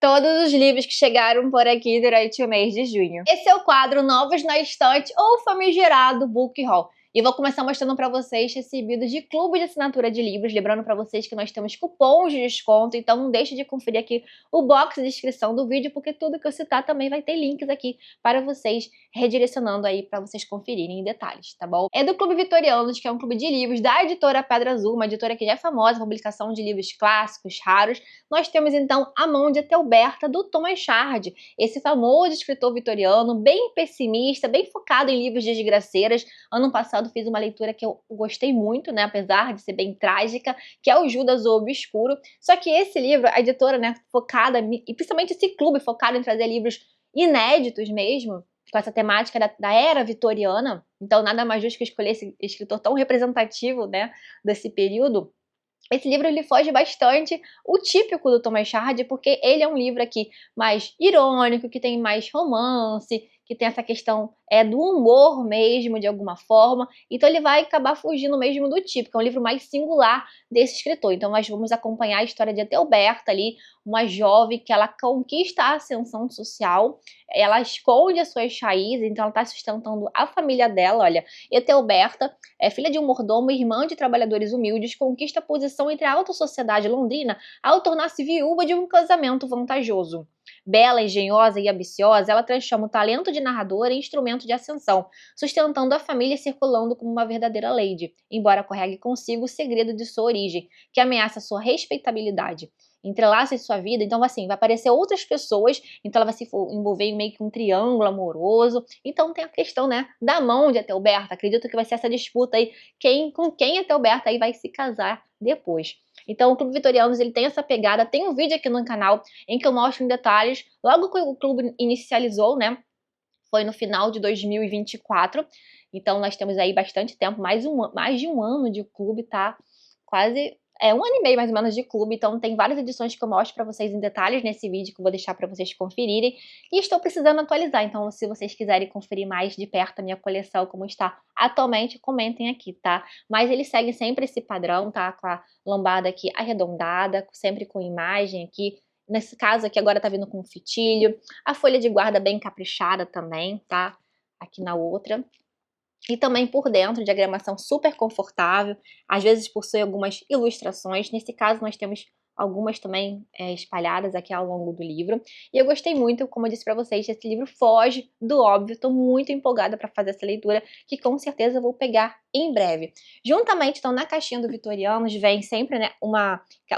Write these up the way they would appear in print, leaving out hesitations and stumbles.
todos os livros que chegaram por aqui durante o mês de junho. Esse é o quadro Novos na Estante ou famigerado Book Haul. E vou começar mostrando para vocês recebidos de clube de assinatura de livros, lembrando para vocês que nós temos cupons de desconto, então não deixe de conferir aqui o box de descrição do vídeo, porque tudo que eu citar também vai ter links aqui para vocês, redirecionando aí para vocês conferirem em detalhes, tá bom? É do Clube Vitorianos, que é um clube de livros da editora Pedra Azul, uma editora que já é famosa, publicação de livros clássicos, raros. Nós temos então A Mão de Etelberta, do Thomas Shardy, esse famoso escritor vitoriano, bem pessimista, bem focado em livros de desgraceiras. Ano passado fiz uma leitura que eu gostei muito, né, apesar de ser bem trágica, que é o Judas o Obscuro. Só que esse livro, a editora, né, focada, e principalmente esse clube focado em trazer livros inéditos mesmo, com essa temática da era vitoriana, então nada mais justo que escolher esse escritor tão representativo, né, desse período. Esse livro ele foge bastante o típico do Thomas Shardy, porque ele é um livro aqui mais irônico, que tem mais romance, que tem essa questão do humor mesmo, de alguma forma. Então ele vai acabar fugindo mesmo do típico, é um livro mais singular desse escritor. Então nós vamos acompanhar a história de Etelberta ali, uma jovem que ela conquista a ascensão social, ela esconde as suas raízes, então ela está sustentando a família dela. Olha, Etelberta é filha de um mordomo e irmã de trabalhadores humildes, conquista a posição entre a alta sociedade londrina ao tornar-se viúva de um casamento vantajoso. Bela, engenhosa e ambiciosa, ela transforma o talento de narradora em instrumento de ascensão, sustentando a família e circulando como uma verdadeira lady, embora carregue consigo o segredo de sua origem, que ameaça sua respeitabilidade. Entrelaça em sua vida, então assim, vai aparecer outras pessoas, então ela vai se envolver em meio que um triângulo amoroso. Então tem a questão, né, da mão de Etelberta. Acredito que vai ser essa disputa aí, com quem Etelberta aí vai se casar depois. Então o Clube Vitorianos ele tem essa pegada, tem um vídeo aqui no canal em que eu mostro em detalhes, logo que o clube inicializou, né, foi no final de 2024, então nós temos aí bastante tempo, mais de um ano de clube, tá? Quase, um ano e meio mais ou menos de clube, então tem várias edições que eu mostro pra vocês em detalhes nesse vídeo, que eu vou deixar pra vocês conferirem, e estou precisando atualizar, então se vocês quiserem conferir mais de perto a minha coleção, como está atualmente, comentem aqui, tá? Mas ele segue sempre esse padrão, tá? Com a lombada aqui arredondada, sempre com imagem aqui. Nesse caso aqui agora tá vindo com fitilho, a folha de guarda bem caprichada também, tá? Aqui na outra. E também por dentro, diagramação super confortável, às vezes possui algumas ilustrações, nesse caso nós temos algumas também espalhadas aqui ao longo do livro. E eu gostei muito, como eu disse pra vocês, esse livro foge do óbvio, estou muito empolgada para fazer essa leitura, que com certeza eu vou pegar em breve. Juntamente, então, na caixinha do Vitorianos vem sempre, né, um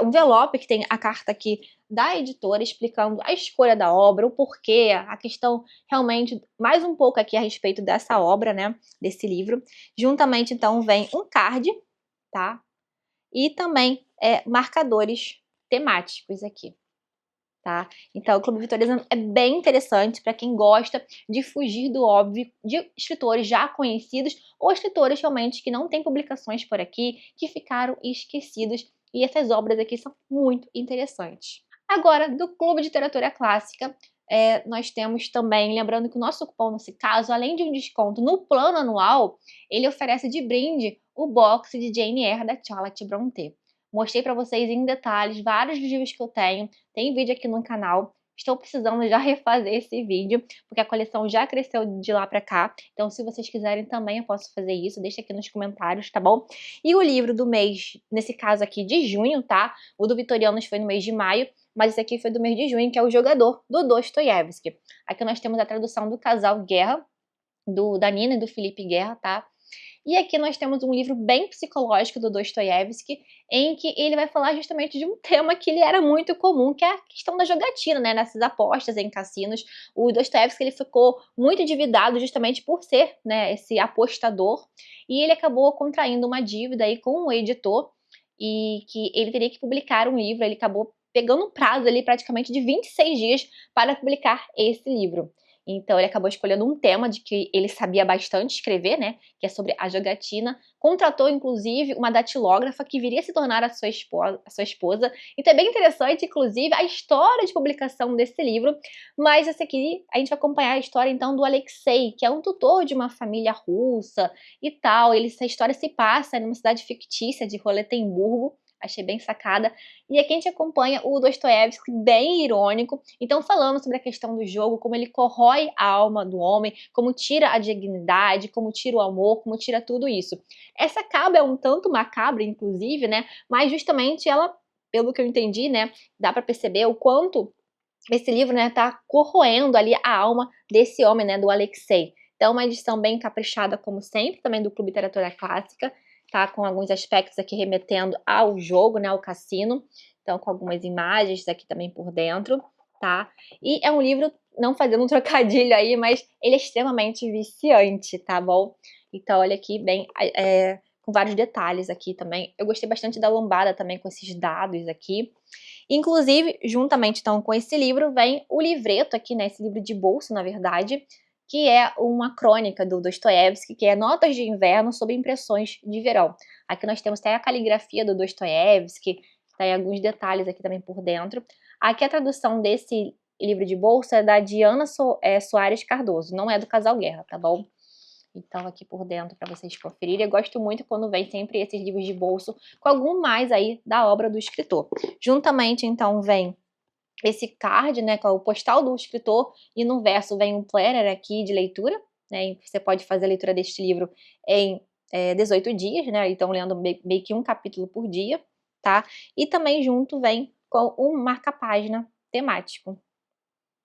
envelope que tem a carta aqui da editora explicando a escolha da obra, o porquê, a questão realmente, mais um pouco aqui a respeito dessa obra, né, desse livro. Juntamente, então, vem um card, tá? E também marcadores temáticos aqui, tá? Então, o Clube Vitoriano é bem interessante para quem gosta de fugir do óbvio, de escritores já conhecidos ou escritores realmente que não têm publicações por aqui, que ficaram esquecidos, e essas obras aqui são muito interessantes. Agora, do Clube de Literatura Clássica, nós temos também, lembrando que o nosso cupom, nesse caso, além de um desconto no plano anual, ele oferece de brinde o box de Jane Eyre da Charlotte Brontë. Mostrei para vocês em detalhes vários livros que eu tenho, tem vídeo aqui no canal. Estou precisando já refazer esse vídeo, porque a coleção já cresceu de lá para cá. Então, se vocês quiserem também, eu posso fazer isso. Deixa aqui nos comentários, tá bom? E o livro do mês, nesse caso aqui, de junho, tá? O do Vitorianos foi no mês de maio, mas esse aqui foi do mês de junho, que é O Jogador, do Dostoiévski. Aqui nós temos a tradução do casal Guerra, da Nina e do Felipe Guerra, tá? E aqui nós temos um livro bem psicológico do Dostoiévski, em que ele vai falar justamente de um tema que ele era muito comum, que é a questão da jogatina, né, nessas apostas em cassinos. O Dostoiévski ele ficou muito endividado justamente por ser, né, esse apostador, e ele acabou contraindo uma dívida aí com um editor, e que ele teria que publicar um livro. Ele acabou pegando um prazo ali praticamente de 26 dias para publicar esse livro. Então ele acabou escolhendo um tema de que ele sabia bastante escrever, né, que é sobre a jogatina. Contratou, inclusive, uma datilógrafa que viria a se tornar a sua esposa. Então é bem interessante, inclusive, a história de publicação desse livro. Mas esse aqui, a gente vai acompanhar a história, então, do Alexei, que é um tutor de uma família russa e tal. Essa história se passa numa cidade fictícia de Roletemburgo. Achei bem sacada. E aqui a gente acompanha o Dostoiévski bem irônico, então falando sobre a questão do jogo, como ele corrói a alma do homem, como tira a dignidade, como tira o amor, como tira tudo isso. Essa caba é um tanto macabra, inclusive, né? Mas justamente ela, pelo que eu entendi, né, dá pra perceber o quanto esse livro, né, tá corroendo ali a alma desse homem, né, do Alexei. Então, uma edição bem caprichada, como sempre, também do Clube Literatura Clássica, tá? Com alguns aspectos aqui remetendo ao jogo, né, ao cassino. Então, com algumas imagens aqui também por dentro, tá? E é um livro, não fazendo um trocadilho aí, mas ele é extremamente viciante, tá bom? Então, olha aqui, bem, com vários detalhes aqui também. Eu gostei bastante da lombada também, com esses dados aqui. Inclusive, juntamente então com esse livro, vem o livreto aqui, né, esse livro de bolso, na verdade, que é uma crônica do Dostoiévski, que é Notas de Inverno sobre Impressões de Verão. Aqui nós temos até a caligrafia do Dostoiévski, tem alguns detalhes aqui também por dentro. Aqui a tradução desse livro de bolso é da Diana Soares Cardoso, não é do Casal Guerra, tá bom? Então aqui por dentro para vocês conferirem. Eu gosto muito quando vem sempre esses livros de bolso com algum mais aí da obra do escritor. Juntamente então vem esse card, né, com o postal do escritor, e no verso vem um planner aqui de leitura, né, você pode fazer a leitura deste livro em 18 dias, né, então lendo meio que um capítulo por dia, tá? E também junto vem com um marca-página temático.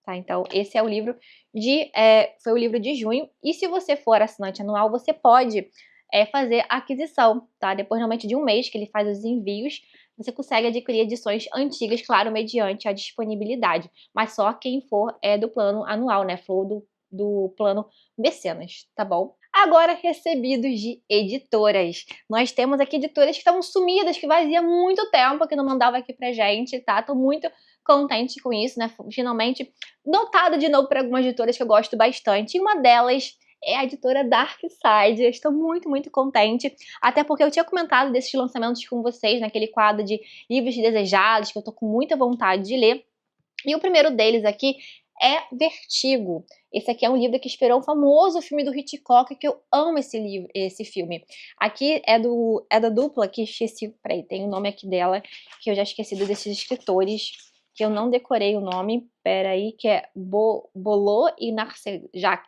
Tá, então esse é o livro foi o livro de junho, e se você for assinante anual, você pode fazer a aquisição, tá? Depois normalmente de um mês que ele faz os envios, você consegue adquirir edições antigas, claro, mediante a disponibilidade, mas só quem for do plano anual, né? For do plano Mecenas, tá bom? Agora, recebidos de editoras. Nós temos aqui editoras que estavam sumidas, que fazia muito tempo que não mandava aqui pra gente, tá? Tô muito contente com isso, né? Finalmente notado de novo para algumas editoras que eu gosto bastante. E uma delas é a editora Darkside. Eu estou muito, muito contente. Até porque eu tinha comentado desses lançamentos com vocês naquele quadro de livros desejados, que eu tô com muita vontade de ler. E o primeiro deles aqui é Vertigo. Esse aqui é um livro que inspirou o famoso filme do Hitchcock, que eu amo esse filme. Aqui é da dupla, que esqueci, peraí, tem o nome aqui dela, que eu já esqueci desses escritores, que eu não decorei o nome, peraí, que é Bolot e Narcejac.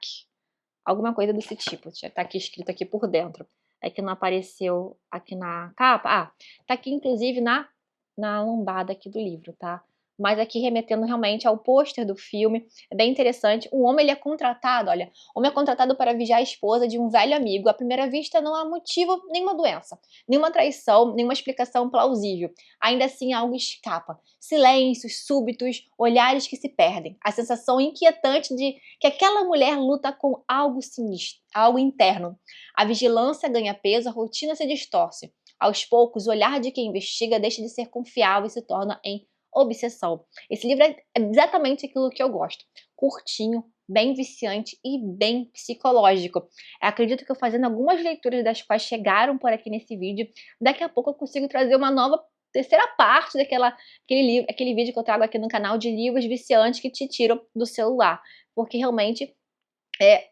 Alguma coisa desse tipo, tá aqui escrito aqui por dentro. É que não apareceu aqui na capa. Ah, tá aqui inclusive na lombada aqui do livro, tá? Mas aqui remetendo realmente ao pôster do filme, é bem interessante. O homem ele é contratado, olha, o homem é contratado para vigiar a esposa de um velho amigo. À primeira vista não há motivo, nenhuma doença, nenhuma traição, nenhuma explicação plausível. Ainda assim algo escapa. Silêncios súbitos, olhares que se perdem. A sensação inquietante de que aquela mulher luta com algo sinistro, algo interno. A vigilância ganha peso, a rotina se distorce. Aos poucos, o olhar de quem investiga deixa de ser confiável e se torna em obsessão. Esse livro é exatamente aquilo que eu gosto. Curtinho, bem viciante e bem psicológico. Eu acredito que eu fazendo algumas leituras das quais chegaram por aqui nesse vídeo, daqui a pouco eu consigo trazer uma nova terceira parte aquele vídeo que eu trago aqui no canal de livros viciantes que te tiram do celular. Porque realmente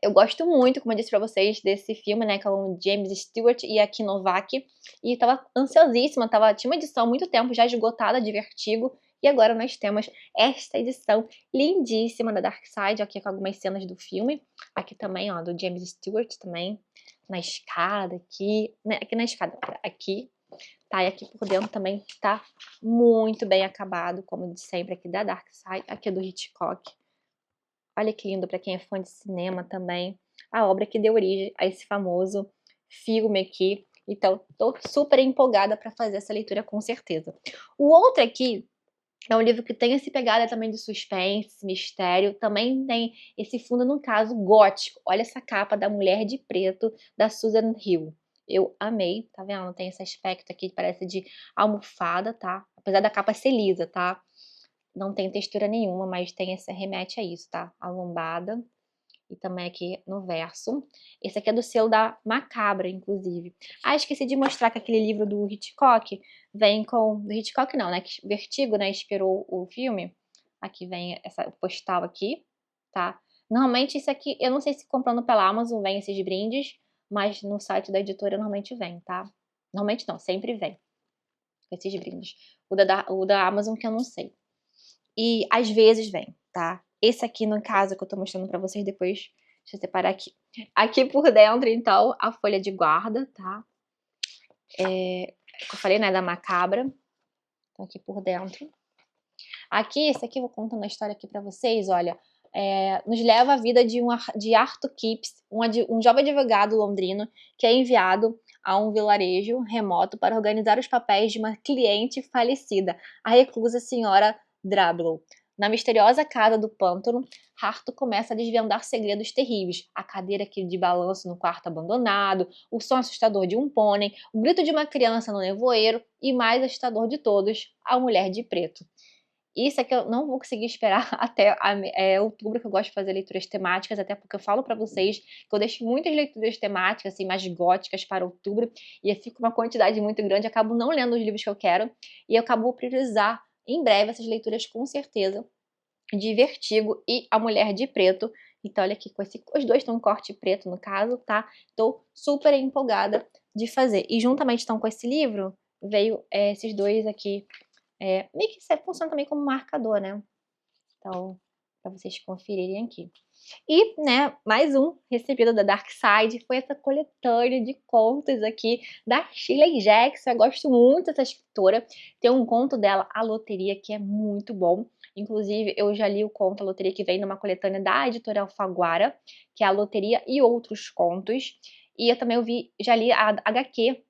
eu gosto muito, como eu disse pra vocês, desse filme, né, com o James Stewart e a Kim Novak, e tava ansiosíssima, tinha uma edição há muito tempo já esgotada de Vertigo, e agora nós temos esta edição lindíssima da Darkside, aqui com algumas cenas do filme, aqui também, ó, do James Stewart também, na escada aqui, né, aqui na escada, aqui, tá, e aqui por dentro também tá muito bem acabado, como de sempre, aqui da Darkside, aqui do Hitchcock. Olha que lindo para quem é fã de cinema também. A obra que deu origem a esse famoso filme aqui. Então, tô super empolgada para fazer essa leitura com certeza. O outro aqui é um livro que tem esse pegada também de suspense, mistério. Também tem esse fundo, no caso, gótico. Olha essa capa da Mulher de Preto, da Susan Hill. Eu amei, tá vendo? Tem esse aspecto aqui que parece de almofada, tá? Apesar da capa ser lisa, tá? Não tem textura nenhuma, mas remete a isso, tá? A lombada e também aqui no verso. Esse aqui é do selo da Macabra, inclusive. Ah, esqueci de mostrar que aquele livro do Hitchcock vem com... Do Hitchcock não, né? Que Vertigo, né? Inspirou o filme. Aqui vem essa postal aqui, tá? Normalmente isso aqui, eu não sei se comprando pela Amazon vem esses brindes, mas no site da editora normalmente vem, tá? Normalmente não, sempre vem. com esses brindes. O da Amazon que eu não sei. E às vezes vem, tá? Esse aqui, no caso, que eu tô mostrando pra vocês depois, deixa eu separar aqui. Aqui por dentro, então, a folha de guarda, tá? Que eu falei, né, da macabra. Então, aqui por dentro. Aqui, esse aqui, eu vou contando a história aqui pra vocês, olha. Nos leva à vida de Arthur Kipps, um jovem advogado londrino que é enviado a um vilarejo remoto para organizar os papéis de uma cliente falecida, a reclusa senhora Drablow. Na misteriosa casa do pântano, Arthur começa a desvendar segredos terríveis. A cadeira de balanço no quarto abandonado, o som assustador de um pônei, o grito de uma criança no nevoeiro e, mais assustador de todos, a mulher de preto. Isso é que eu não vou conseguir esperar até outubro, que eu gosto de fazer leituras temáticas, até porque eu falo pra vocês que eu deixo muitas leituras temáticas, assim, mais góticas para outubro, e eu fico uma quantidade muito grande, acabo não lendo os livros que eu quero, e eu acabo por priorizar em breve essas leituras com certeza, de Vertigo e A Mulher de Preto. Então olha aqui, os dois estão em corte preto no caso, tá? Tô super empolgada de fazer. E juntamente então com esse livro, veio esses dois aqui, meio que funciona também como marcador, né? Então, para vocês conferirem aqui. E, né, mais um recebido da Dark Side foi essa coletânea de contos aqui da Shirley Jackson. Eu gosto muito dessa escritora. Tem um conto dela, A Loteria, que é muito bom. Inclusive, eu já li o conto A Loteria, que vem numa coletânea da editora Alfaguara, que é A Loteria e Outros Contos. E eu também já li a HQ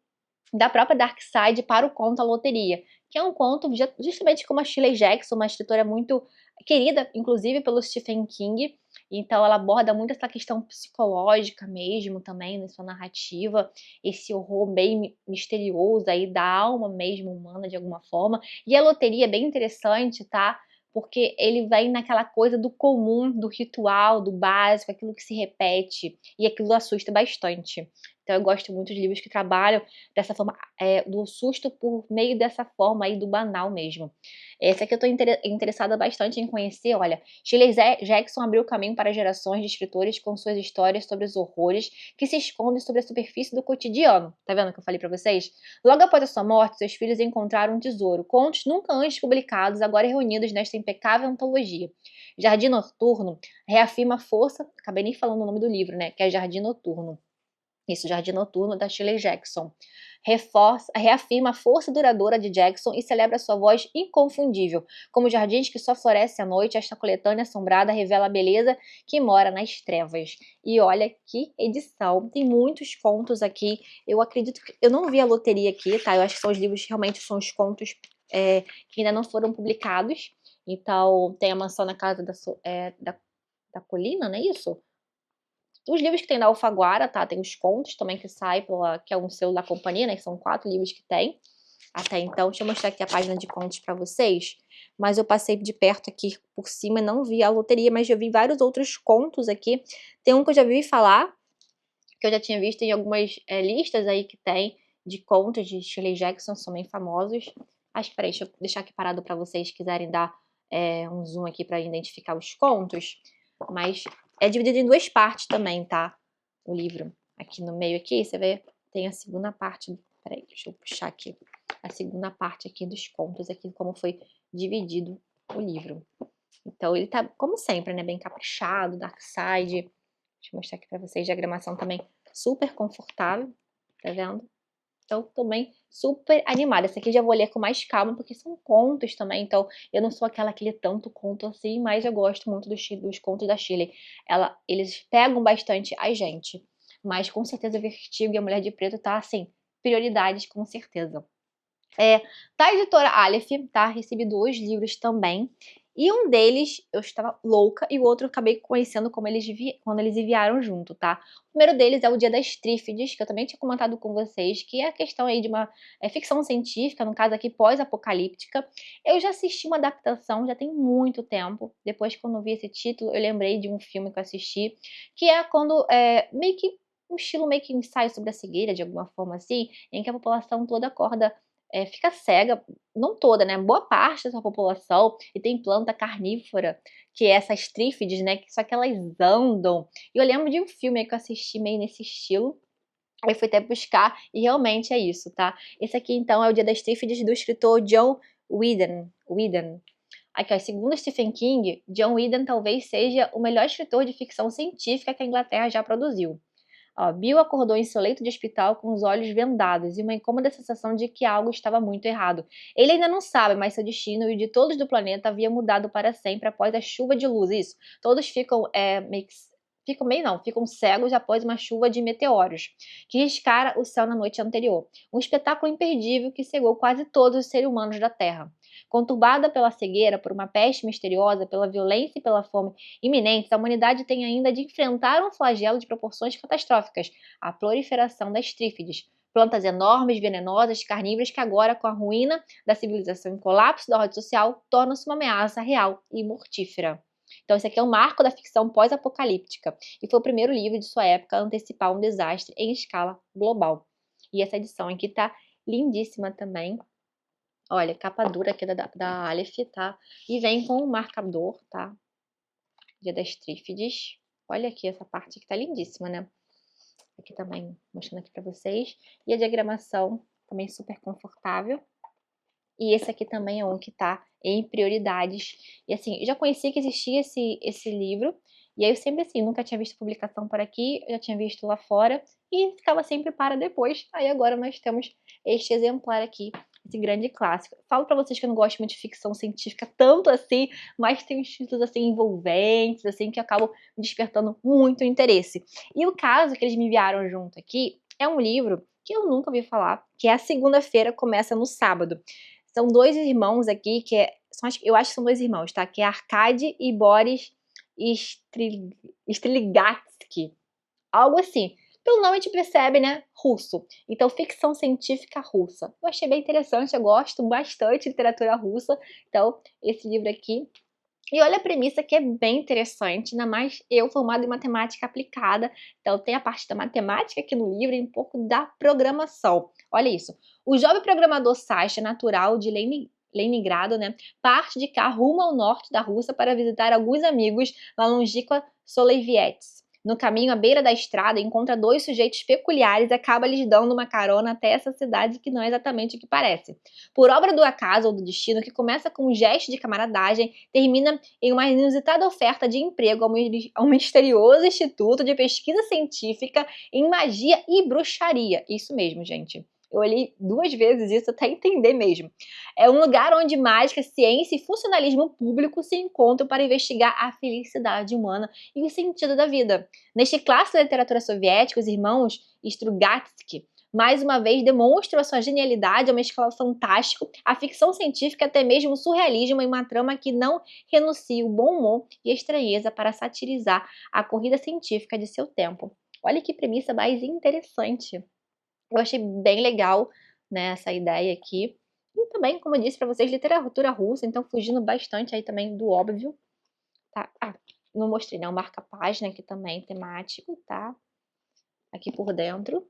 da própria Dark Side para o conto A Loteria, que é um conto justamente como a Shirley Jackson, uma escritora muito querida, inclusive, pelo Stephen King. Então ela aborda muito essa questão psicológica mesmo também na sua narrativa, esse horror bem misterioso aí da alma mesmo humana de alguma forma. E a loteria é bem interessante, tá? Porque ele vem naquela coisa do comum, do ritual, do básico, aquilo que se repete, e aquilo assusta bastante. Então eu gosto muito de livros que trabalham dessa forma, do susto por meio dessa forma aí do banal mesmo. Essa aqui eu tô interessada bastante em conhecer, olha, Shirley Jackson abriu o caminho para gerações de escritores com suas histórias sobre os horrores que se escondem sobre a superfície do cotidiano. Tá vendo o que eu falei pra vocês? Logo após a sua morte, seus filhos encontraram um tesouro, contos nunca antes publicados, agora reunidos nesta impecável antologia. Jardim Noturno reafirma a força, acabei nem falando o nome do livro, né, que é Jardim Noturno. Isso, Jardim Noturno, da Shirley Jackson. Reafirma a força duradoura de Jackson e celebra sua voz inconfundível. Como jardins que só florescem à noite, esta coletânea assombrada revela a beleza que mora nas trevas. E olha que edição, tem muitos contos aqui. Eu acredito que... Eu não vi a loteria aqui, tá? Eu acho que são os livros, realmente são os contos que ainda não foram publicados. Então, tem a Mansão na Casa da Colina, não é isso? Os livros que tem da Alfaguara, tá? Tem os contos também que sai que é um selo da companhia, né? Que são 4 livros que tem. Até então, deixa eu mostrar aqui a página de contos pra vocês. Mas eu passei de perto aqui por cima e não vi a loteria, mas já vi vários outros contos aqui. Tem um que eu já vi falar, que eu já tinha visto em algumas listas aí que tem de contos de Shirley Jackson, são bem famosos. Mas peraí, deixa eu deixar aqui parado pra vocês quiserem dar um zoom aqui pra identificar os contos. Mas é dividido em 2 partes também, tá? O livro. Aqui no meio aqui, você vê, tem a segunda parte. Peraí, deixa eu puxar aqui. A segunda parte aqui dos contos, aqui como foi dividido o livro. Então ele tá, como sempre, né? Bem caprichado, Dark Side. Deixa eu mostrar aqui pra vocês. Diagramação também super confortável. Tá vendo? Então, também super animada. Essa aqui já vou ler com mais calma, porque são contos também. Então, eu não sou aquela que lê tanto conto assim, mas eu gosto muito dos contos da Shirley. Eles pegam bastante a gente. Mas, com certeza, Vertigo e A Mulher de Preto tá, assim, prioridades, com certeza. Da editora Aleph, tá? Recebi 2 livros também. E um deles eu estava louca e o outro eu acabei conhecendo quando eles enviaram junto, tá? O primeiro deles é O Dia das Trífides, que eu também tinha comentado com vocês, que é a questão aí de uma ficção científica, no caso aqui pós-apocalíptica. Eu já assisti uma adaptação, já tem muito tempo. Depois, quando eu vi esse título, eu lembrei de um filme que eu assisti, que é quando meio que um estilo meio que ensaio sobre a cegueira, de alguma forma assim, em que a população toda acorda fica cega, não toda, né, boa parte dessa população, e tem planta carnívora, que é essas trífides, né, só que elas andam. E eu lembro de um filme que eu assisti meio nesse estilo, Aí eu fui até buscar e realmente é isso, tá? Esse aqui, então, é o Dia das Trífides do escritor John Whedon. Aqui, ó, segundo Stephen King, John Whedon talvez seja o melhor escritor de ficção científica que a Inglaterra já produziu. Ó, Bill acordou em seu leito de hospital com os olhos vendados e uma incômoda sensação de que algo estava muito errado. Ele ainda não sabe, mas seu destino e o de todos do planeta havia mudado para sempre após a chuva de luz. Isso, todos ficam cegos após uma chuva de meteoros, que riscara o céu na noite anterior. Um espetáculo imperdível que cegou quase todos os seres humanos da Terra. Conturbada pela cegueira, por uma peste misteriosa, pela violência e pela fome iminentes, a humanidade tem ainda de enfrentar um flagelo de proporções catastróficas, a proliferação das trífides, plantas enormes, venenosas, carnívoras que agora, com a ruína da civilização e o colapso da ordem social, tornam-se uma ameaça real e mortífera. Então, esse aqui é um marco da ficção pós-apocalíptica e foi o primeiro livro de sua época a antecipar um desastre em escala global. E essa edição aqui tá lindíssima também. Olha, capa dura aqui da Aleph, tá? E vem com um marcador, tá? Dia das Trífides. Olha aqui essa parte que tá lindíssima, né? Aqui também, mostrando aqui pra vocês. E a diagramação também super confortável. E esse aqui também é um que tá em prioridades. E assim, eu já conhecia que existia esse livro. E aí eu sempre assim, nunca tinha visto publicação por aqui, eu já tinha visto lá fora. E ficava sempre para depois. Aí agora nós temos este exemplar aqui, esse grande clássico. Falo pra vocês que eu não gosto muito de ficção científica tanto assim, mas tem uns títulos assim envolventes, assim, que acabam me despertando muito interesse. E o caso que eles me enviaram junto aqui é um livro que eu nunca ouvi falar, que é A Segunda-feira Começa no Sábado. São dois irmãos aqui, eu acho que são dois irmãos, tá? Que é Arkady e Boris Streligatsky. Algo assim. Pelo nome a gente percebe, né? Russo. Então, ficção científica russa. Eu achei bem interessante, eu gosto bastante de literatura russa. Então, esse livro aqui. E olha a premissa que é bem interessante, ainda mais eu formada em matemática aplicada. Então, tem a parte da matemática aqui no livro e um pouco da programação. Olha isso. O jovem programador Sasha, natural de Leningrado, né, parte de cá rumo ao norte da Rússia para visitar alguns amigos na longínqua Soleviets. No caminho, à beira da estrada, encontra dois sujeitos peculiares e acaba lhes dando uma carona até essa cidade que não é exatamente o que parece. Por obra do acaso ou do destino, que começa com um gesto de camaradagem, termina em uma inusitada oferta de emprego a um misterioso instituto de pesquisa científica em magia e bruxaria. Isso mesmo, gente. Eu olhei 2 vezes isso até entender mesmo. É um lugar onde mágica, ciência e funcionalismo público se encontram para investigar a felicidade humana e o sentido da vida. Neste clássico da literatura soviética, os irmãos Strugatsky mais uma vez demonstram a sua genialidade a uma escala fantástica, a ficção científica até mesmo o surrealismo em uma trama que não renuncia o bom humor e a estranheza para satirizar a corrida científica de seu tempo. Olha que premissa mais interessante. Eu achei bem legal, né, essa ideia aqui. E também, como eu disse para vocês, literatura russa, então fugindo bastante aí também do óbvio, tá? Ah, não mostrei, né, o marca-página aqui também, temático, tá? Aqui por dentro.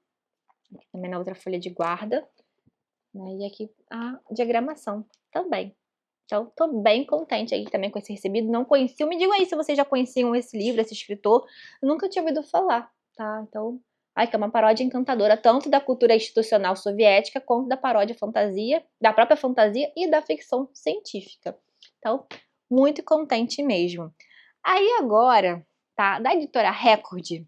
Aqui também na outra folha de guarda, né? E aqui a diagramação também. Então, tô bem contente aí também com esse recebido. Não conheciam, me digam aí se vocês já conheciam esse livro, esse escritor. Eu nunca tinha ouvido falar, tá? Então, ai, que é uma paródia encantadora, tanto da cultura institucional soviética, quanto da paródia fantasia, da própria fantasia e da ficção científica. Então, muito contente mesmo. Aí agora, tá? Da editora Record,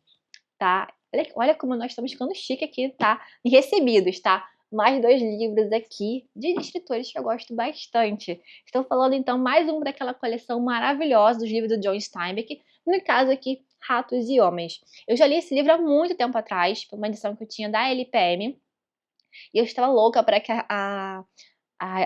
tá? Olha como nós estamos ficando chique aqui, tá? E recebidos, tá? Mais 2 livros aqui de escritores que eu gosto bastante. Estou falando, então, mais um daquela coleção maravilhosa dos livros do John Steinbeck, no caso aqui, Ratos e Homens. Eu já li esse livro há muito tempo atrás, foi uma edição que eu tinha da LPM, e eu estava louca para que a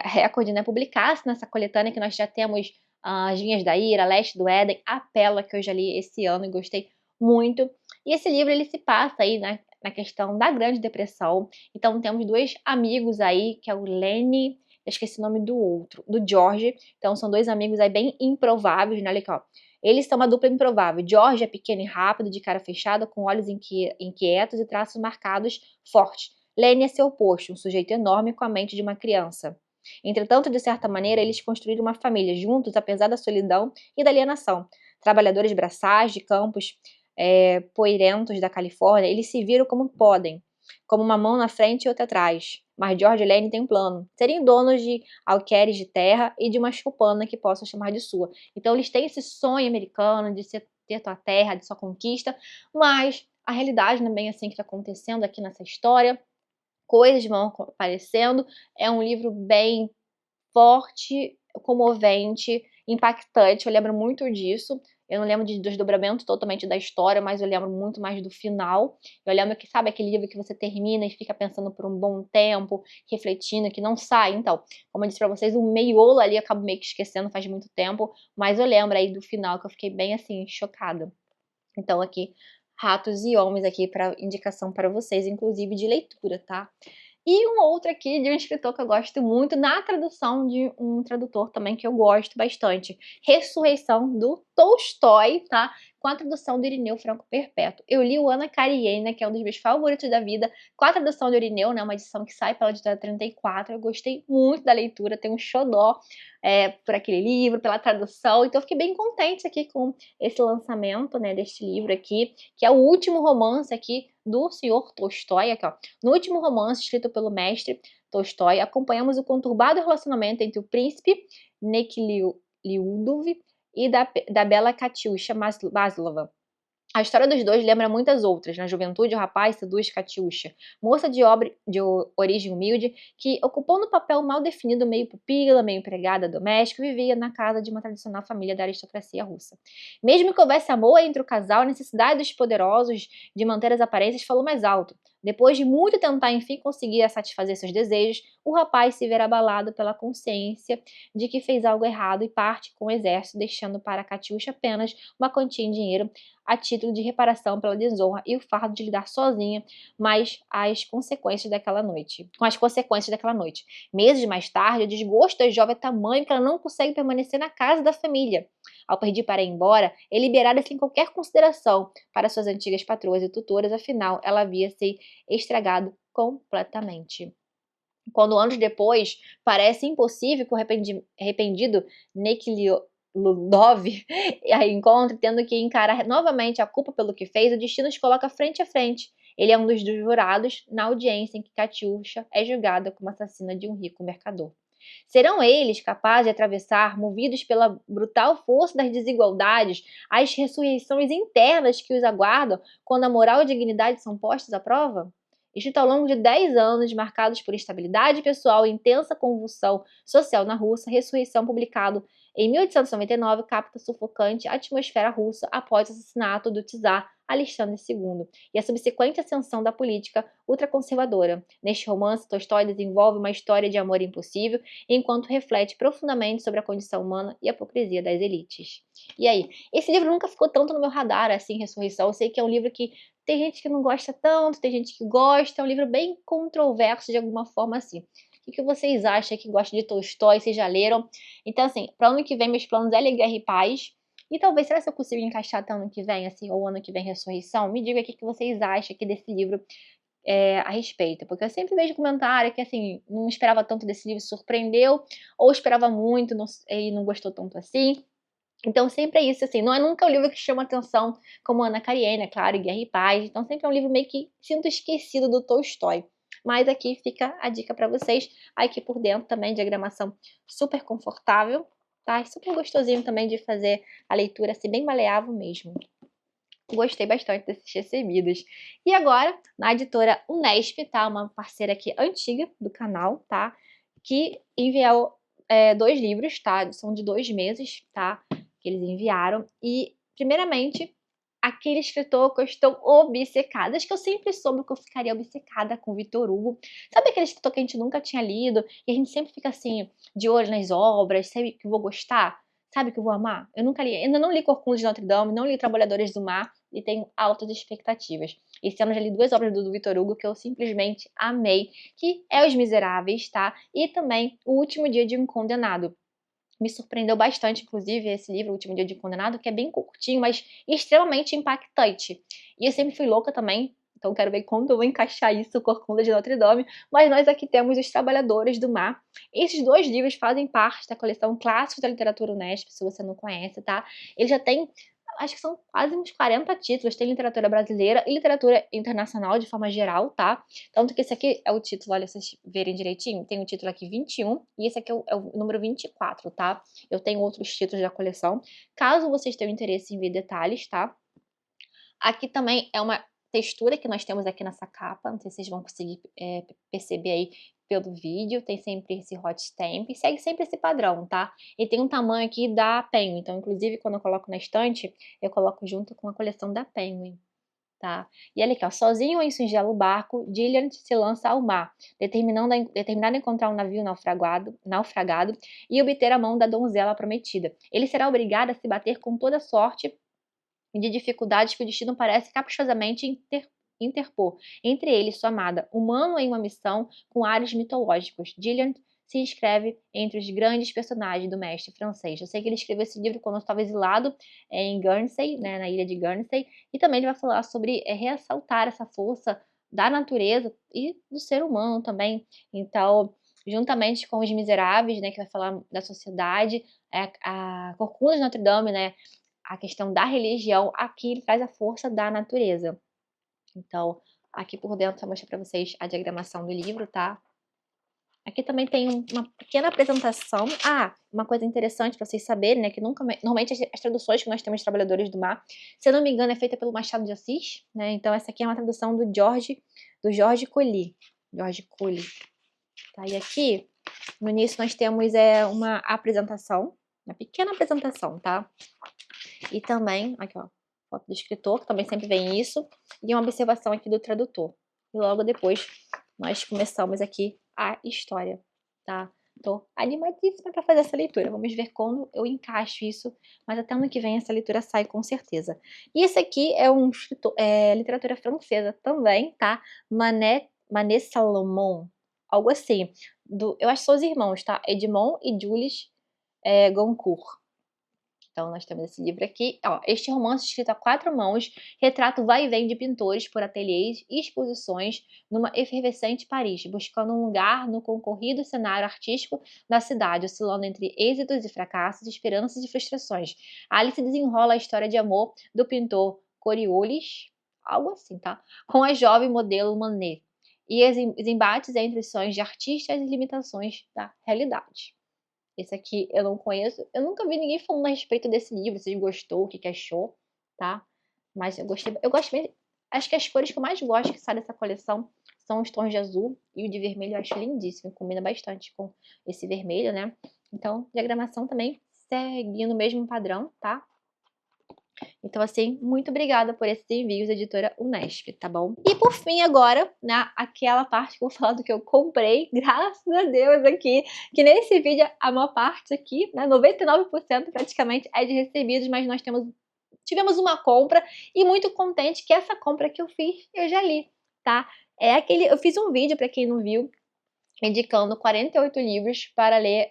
Record, né, publicasse nessa coletânea que nós já temos as Vinhas da Ira, Leste do Éden, A Pérola, que eu já li esse ano e gostei muito. E esse livro, ele se passa aí, né, na questão da Grande Depressão. Então temos 2 amigos aí, que é o Lenny, eu esqueci o nome do outro, do George. Então são 2 amigos aí bem improváveis, né, olha aqui, ó. Eles são uma dupla improvável. George é pequeno e rápido, de cara fechada, com olhos inquietos e traços marcados fortes. Lenny é seu oposto, um sujeito enorme com a mente de uma criança. Entretanto, de certa maneira, eles construíram uma família juntos, apesar da solidão e da alienação. Trabalhadores braçais de campos poeirentos da Califórnia, eles se viram como podem. como uma mão na frente e outra atrás. Mas George e Lane têm um plano. Serem donos de alqueires de terra e de uma choupana que possam chamar de sua. Então eles têm esse sonho americano de ter sua terra, de sua conquista, mas a realidade não é bem assim que está acontecendo aqui nessa história. Coisas vão aparecendo. É um livro bem forte, comovente, impactante. Eu lembro muito disso. Eu não lembro dos desdobramentos totalmente da história, mas eu lembro muito mais do final. Eu lembro que, sabe, aquele livro que você termina e fica pensando por um bom tempo, refletindo, que não sai. Então, como eu disse pra vocês, o meiolo ali eu acabo meio que esquecendo faz muito tempo, mas eu lembro aí do final que eu fiquei bem assim, chocada. Então, aqui, Ratos e Homens aqui para indicação para vocês, inclusive de leitura, tá? E um outro aqui de um escritor que eu gosto muito, na tradução de um tradutor também que eu gosto bastante. Ressurreição, do Tolstói, tá? Com a tradução do Irineu Franco Perpétuo. Eu li o Ana Karenina, que é um dos meus favoritos da vida, com a tradução do Irineu, né? Uma edição que sai pela editora 34. Eu gostei muito da leitura, tenho um xodó por aquele livro, pela tradução. Então eu fiquei bem contente aqui com esse lançamento, né, deste livro aqui, que é o último romance aqui do senhor Tolstói, aqui, ó. No último romance escrito pelo mestre Tolstói, acompanhamos o conturbado relacionamento entre o príncipe Nekhlyudov e da bela Katyusha Maslova. A história dos dois lembra muitas outras. Na juventude, o rapaz seduz Katyusha, moça de origem humilde, que, ocupando um papel mal definido, meio pupila, meio empregada doméstica, vivia na casa de uma tradicional família da aristocracia russa. Mesmo que houvesse amor entre o casal, a necessidade dos poderosos de manter as aparências falou mais alto. Depois de muito tentar, enfim, conseguir satisfazer seus desejos, o rapaz se vê abalado pela consciência de que fez algo errado e parte com o exército, deixando para Katyusha apenas uma quantia em dinheiro a título de reparação pela desonra e o fardo de lidar sozinha, com as consequências daquela noite. Meses mais tarde, o desgosto da jovem é tamanho que ela não consegue permanecer na casa da família. Ao pedir para ir embora, é liberada sem qualquer consideração para suas antigas patroas e tutoras, afinal, ela havia se estragado completamente. Quando anos depois parece impossível que o arrependido Nekhlyudov a encontre, tendo que encarar novamente a culpa pelo que fez, o destino os coloca frente a frente. Ele é um dos jurados na audiência em que Katyusha é julgada como assassina de um rico mercador. Serão eles capazes de atravessar, movidos pela brutal força das desigualdades, as ressurreições internas que os aguardam quando a moral e a dignidade são postas à prova? Isto ao longo de 10 anos, marcados por instabilidade pessoal e intensa convulsão social na Rússia, Ressurreição, publicado em 1899, capta a sufocante atmosfera russa após o assassinato do czar Alexandre II e a subsequente ascensão da política ultraconservadora. Neste romance, Tolstói desenvolve uma história de amor impossível, enquanto reflete profundamente sobre a condição humana e a hipocrisia das elites. E aí? Esse livro nunca ficou tanto no meu radar, assim, Ressurreição. Eu sei que é um livro que tem gente que não gosta tanto, tem gente que gosta, é um livro bem controverso de alguma forma, assim. O que vocês acham que gostam de Tolstói? Vocês já leram? Então, assim, para o ano que vem, meus planos é ler Guerra e Paz. E talvez, será que eu consigo encaixar até ano que vem, assim, ou ano que vem, Ressurreição? Me diga aqui o que vocês acham aqui desse livro a respeito. Porque eu sempre vejo comentário que, assim, não esperava tanto desse livro, surpreendeu, ou esperava muito e não gostou tanto assim. Então, sempre é isso, assim, não é nunca o livro que chama atenção, como Ana Karenina, claro, e Guerra e Paz. Então, sempre é um livro meio que sinto esquecido do Tolstói. Mas aqui fica a dica para vocês. Aqui por dentro também, diagramação super confortável, tá? Super gostosinho também de fazer a leitura, assim, bem maleável mesmo. Gostei bastante desses recebidos. E agora, na editora Unesp, tá? Uma parceira aqui antiga do canal, tá? Que enviou 2 livros, tá? São de 2 meses, tá? Que eles enviaram. E, primeiramente, aquele escritor que eu estou obcecada. Acho que eu sempre soube que eu ficaria obcecada com Victor Hugo. Sabe aquele escritor que a gente nunca tinha lido e a gente sempre fica assim, de olho nas obras, sabe que eu vou gostar? Sabe que eu vou amar? Eu nunca li, ainda não li Corcunda de Notre Dame, não li Trabalhadores do Mar e tenho altas expectativas. Esse ano eu já li 2 obras do Victor Hugo que eu simplesmente amei, que é Os Miseráveis, tá? E também O Último Dia de um Condenado. Me surpreendeu bastante, inclusive, esse livro, O Último Dia de um Condenado, que é bem curtinho, mas extremamente impactante. E eu sempre fui louca também, então quero ver como eu vou encaixar isso, Corcunda de Notre Dame. Mas nós aqui temos Os Trabalhadores do Mar. Esses 2 livros fazem parte da coleção Clássicos da Literatura Unesp, se você não conhece, tá? Ele já tem acho que são quase uns 40 títulos, tem literatura brasileira e literatura internacional de forma geral, tá? Tanto que esse aqui é o título, olha, vocês verem direitinho, tem o título aqui 21 e esse aqui é o número 24, tá? Eu tenho outros títulos da coleção, caso vocês tenham interesse em ver detalhes, tá? Aqui também é uma textura que nós temos aqui nessa capa, não sei se vocês vão conseguir perceber aí pelo vídeo, tem sempre esse hot stamp, segue sempre esse padrão, tá? E tem um tamanho aqui da Penguin, então inclusive quando eu coloco na estante, eu coloco junto com a coleção da Penguin, tá? E olha aqui, ó, sozinho em singelo barco, Gillian se lança ao mar, determinado a encontrar um navio naufragado e obter a mão da donzela prometida. Ele será obrigado a se bater com toda sorte de dificuldades que o destino parece caprichosamente interpor entre ele e sua amada, humano em uma missão com ares mitológicos. Gillian se inscreve entre os grandes personagens do mestre francês. Eu sei que ele escreveu esse livro quando estava exilado em Guernsey, né, na ilha de Guernsey, e também ele vai falar sobre ressaltar essa força da natureza e do ser humano também. Então, juntamente com Os Miseráveis, né, que vai falar da sociedade, a Corcunda de Notre Dame, né, a questão da religião, aqui ele traz a força da natureza. Então, aqui por dentro eu mostrei para vocês a diagramação do livro, tá? Aqui também tem uma pequena apresentação. Ah, uma coisa interessante para vocês saberem, né, que normalmente as traduções que nós temos de Trabalhadores do Mar, se eu não me engano, é feita pelo Machado de Assis, né? Então essa aqui é uma tradução do Jorge Colli. Jorge Colli. Tá? E aqui, no início, nós temos uma apresentação, uma pequena apresentação, tá? E também, aqui ó, foto do escritor, que também sempre vem isso, e uma observação aqui do tradutor. E logo depois nós começamos aqui a história, tá? Tô animadíssima para fazer essa leitura. Vamos ver quando eu encaixo isso, mas até ano que vem essa leitura sai com certeza. E esse aqui é literatura francesa também, tá? Manet Salomon, algo assim. Eu acho que são os irmãos, tá? Edmond e Jules Goncourt. Então, nós temos esse livro aqui. Ó, este romance, escrito a 4 mãos, retrata o vai e vem de pintores por ateliês e exposições numa efervescente Paris, buscando um lugar no concorrido cenário artístico da cidade, oscilando entre êxitos e fracassos, esperanças e frustrações. Ali se desenrola a história de amor do pintor Coriolis, algo assim, tá? Com a jovem modelo Manet. E os embates entre os sonhos de artista e as limitações da realidade. Esse aqui eu não conheço. Eu nunca vi ninguém falando a respeito desse livro, se gostou, o que achou, tá? Mas eu gostei. Eu gosto mesmo. Acho que as cores que eu mais gosto que sai dessa coleção são os tons de azul e o de vermelho eu acho lindíssimo. Combina bastante com esse vermelho, né? Então, diagramação também seguindo o mesmo padrão, tá? Então, assim, muito obrigada por esses envios, editora Unesp, tá bom? E por fim, agora, aquela parte que eu vou falar do que eu comprei, graças a Deus aqui, que nesse vídeo a maior parte aqui, né, 99% praticamente é de recebidos, mas nós tivemos uma compra e muito contente que essa compra que eu fiz, eu já li, tá? Eu fiz um vídeo, pra quem não viu, indicando 48 livros para ler,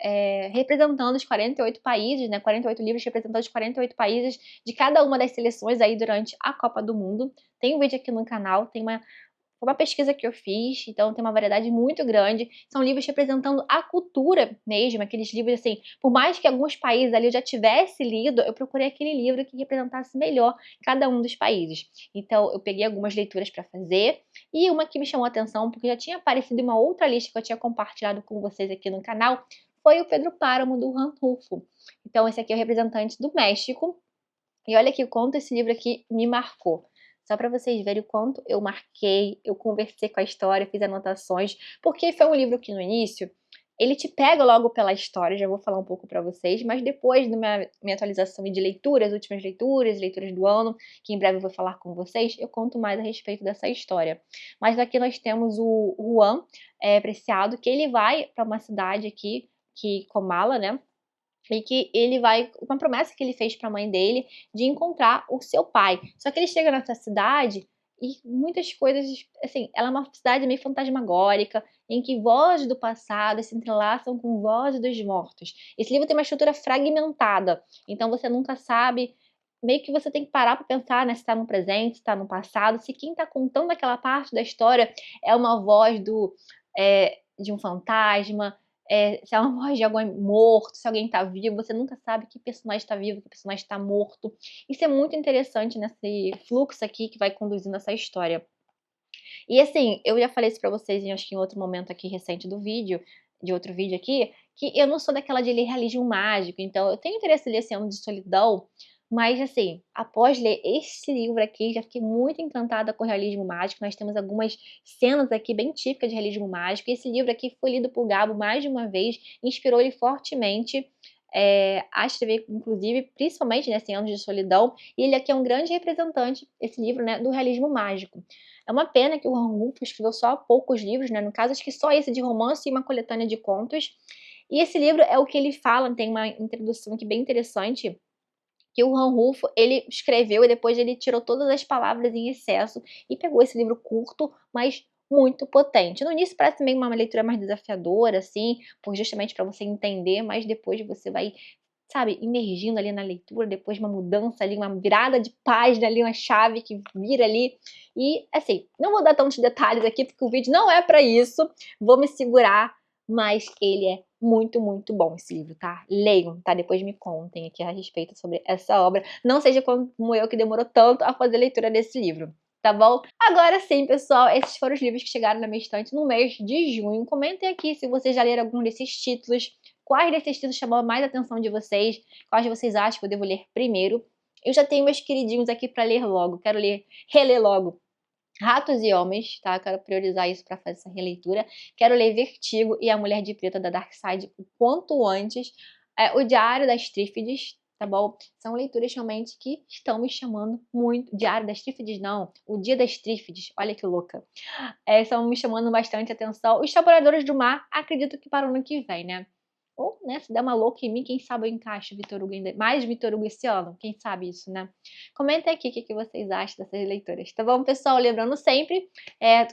representando os 48 países, né? 48 livros representando os 48 países de cada uma das seleções aí durante a Copa do Mundo. Tem um vídeo aqui no canal, foi uma pesquisa que eu fiz, então tem uma variedade muito grande. São livros representando a cultura mesmo, aqueles livros assim, por mais que alguns países ali eu já tivesse lido, eu procurei aquele livro que representasse melhor cada um dos países. Então eu peguei algumas leituras para fazer, e uma que me chamou a atenção, porque já tinha aparecido em uma outra lista que eu tinha compartilhado com vocês aqui no canal, foi o Pedro Páramo, do Han Rulfo. Então esse aqui é o representante do México, e olha aqui o quanto esse livro aqui me marcou. Só para vocês verem o quanto eu marquei, eu conversei com a história, fiz anotações, porque foi um livro que no início, ele te pega logo pela história, já vou falar um pouco para vocês, mas depois da minha atualização de leituras, últimas leituras do ano, que em breve eu vou falar com vocês, eu conto mais a respeito dessa história. Mas aqui nós temos o Juan Preciado, que ele vai para uma cidade aqui, Comala, né? E que ele vai, uma promessa que ele fez para a mãe dele de encontrar o seu pai. Só que ele chega nessa cidade e muitas coisas, assim, ela é uma cidade meio fantasmagórica, em que vozes do passado se entrelaçam com vozes dos mortos. Esse livro tem uma estrutura fragmentada, então você nunca sabe, meio que você tem que parar para pensar, né, se está no presente, se está no passado, se quem está contando aquela parte da história é uma voz de um fantasma, se é uma voz de alguém morto, se alguém tá vivo, você nunca sabe que personagem tá vivo, que personagem tá morto. Isso é muito interessante nesse fluxo aqui que vai conduzindo essa história. E assim, eu já falei isso pra vocês acho que em outro momento aqui recente do vídeo, de outro vídeo aqui, que eu não sou daquela de ler realismo mágico, então eu tenho interesse em ler esse Ano de Solidão, mas assim, após ler esse livro aqui, já fiquei muito encantada com o realismo mágico. Nós temos algumas cenas aqui bem típicas de realismo mágico, e esse livro aqui foi lido por Gabo mais de uma vez, inspirou ele fortemente a escrever, inclusive, principalmente, né, 100 Anos de Solidão, e ele aqui é um grande representante, esse livro, né, do realismo mágico. É uma pena que o Juan Rulfo escreveu só poucos livros, né, no caso, acho que só esse de romance e uma coletânea de contos, e esse livro é o que ele fala, tem uma introdução aqui bem interessante, que o Juan Rulfo, ele escreveu e depois ele tirou todas as palavras em excesso e pegou esse livro curto, mas muito potente. No início parece meio uma leitura mais desafiadora, assim, justamente para você entender, mas depois você vai, sabe, imergindo ali na leitura, depois uma mudança ali, uma virada de página ali, uma chave que vira ali. E, assim, não vou dar tantos detalhes aqui, porque o vídeo não é para isso, vou me segurar, mas ele é muito, muito bom esse livro, tá? Leiam, tá? Depois me contem aqui a respeito sobre essa obra. Não seja como eu, que demorou tanto a fazer a leitura desse livro, tá bom? Agora sim, pessoal, esses foram os livros que chegaram na minha estante no mês de junho. Comentem aqui se vocês já leram algum desses títulos, quais desses títulos chamou mais a atenção de vocês, quais vocês acham que eu devo ler primeiro. Eu já tenho meus queridinhos aqui pra ler logo, quero reler logo Ratos e Homens, tá? Eu quero priorizar isso para fazer essa releitura. Quero ler Vertigo e A Mulher de Preto da Darkseid o quanto antes. O Diário das Trífides, tá bom? São leituras realmente que estão me chamando muito. Diário das Trífides, não. O Dia das Trífides, olha que louca. Estão me chamando bastante atenção. Os Trabalhadores do Mar, acredito que para o ano que vem, né? Ou, né, se der uma louca em mim, quem sabe eu encaixo Vitor Hugo mais Vitor Hugo esse ano, quem sabe isso, né? Comenta aqui o que vocês acham dessas leituras, tá bom, pessoal? Lembrando sempre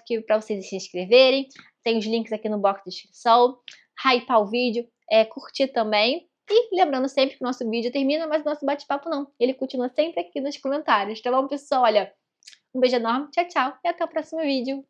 que para vocês se inscreverem, tem os links aqui no box de descrição, hypar o vídeo, curtir também. E lembrando sempre que o nosso vídeo termina, mas o nosso bate-papo não. Ele continua sempre aqui nos comentários, tá bom, pessoal? Olha, um beijo enorme, tchau, tchau e até o próximo vídeo.